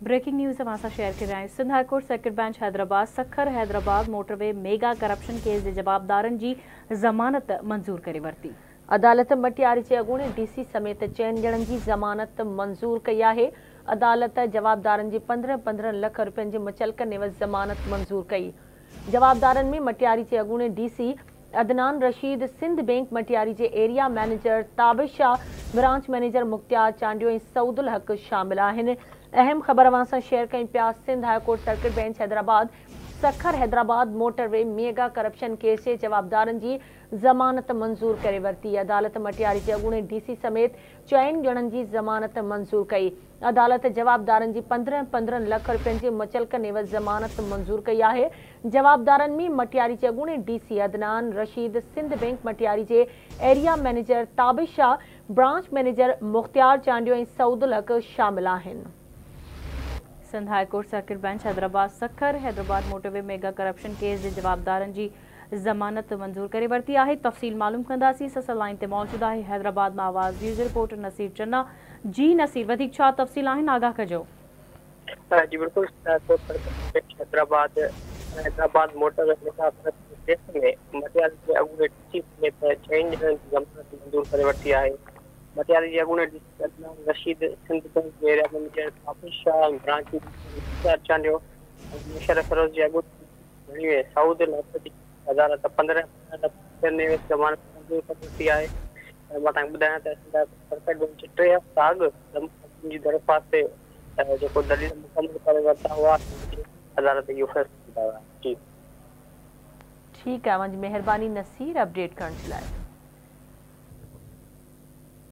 Breaking news असां share कर रहे हैं। Sindh high court circuit bench Hyderabad Sukkur Hyderabad motorway mega corruption case के जवाबदारन की ज़मानत मंजूर करे वरती। अदालत मटियारी के अॻूणे डीसी समेत 4 ॼणनि की ज़मानत मंजूर कई है। अदालत जवाबदारन की 15-15 लाख रुपयनि की मुचलकन एवज़ ज़मानत मंजूर कई। जवाबदारन में मटियारी के अॻूणे डीसी अदनान रशीद, सिंध बैंक मटियारी के area manager Tabish Shah, branch manager Mukhtiar Chandio ऐं सऊदुल हक शामिल हैं। अहम खबर अवां शेयर कई पिया। Sindh high court circuit bench Hyderabad Sukkur Hyderabad motorway mega corruption case के जवाबदारन की ज़मानत मंजूर करे वरती। अदालत मटियारी के अॻूणे डीसी समेत 4 ॼणनि की ज़मानत मंजूर कई। अदालत जवाबदारन की 15-15 लाख रुपयनि की मुचलकन एवज़ ज़मानत मंजूर कई है। जवाबदारन में मटियारी के अॻूणे डीसी अदनान रशीद, सिंध बैंक मटियारी के area manager Tabish Shah, branch manager Mukhtiar Chandio ऐं सऊदुल हक शामिल हैं। Sindh high court circuit bench Hyderabad Sukkur Hyderabad motorway mega corruption case के जवाबदारन की ज़मानत मंजूर करे वरती है। तफ़सील मालूम कंदासीं। ससल लाइन ते मौजूद है हैदराबाद में आवाज़ न्यूज़ रिपोर्टर नसीर चन्ना। जी नसीर, वधिक छा तफ़सील आहिनि, आगाह कजो। जी बिल्कुल, Hyderabad motorway mega corruption case में मटियारी के अॻूणे डीसी समेत 4 ॼणनि की ज़मानत मंजूर करे वरती है। मटियारी के अॻूणे डीसी अदनान रशीद, सिंध बैंक के area manager Tabish Shah, branch manager Chandio Musharraf Feroz के अॻूणे सऊदुल हक की अदालत 15 लाख ने ज़मानत मंजूर करे वरती है। मां तव्हांखे ॿुधायां त सर्किट बेंच 3 हफ़्ता अॻु जी दरख़्वास्त ते जेको दलील मुकम्मल करे वरिता हुआ, अदालत इहो फ़ैसिलो ॿुधायो आहे। जी ठीक है, मुंहिंजी मेहरबानी नसीर अपडेट करण जे लाइ।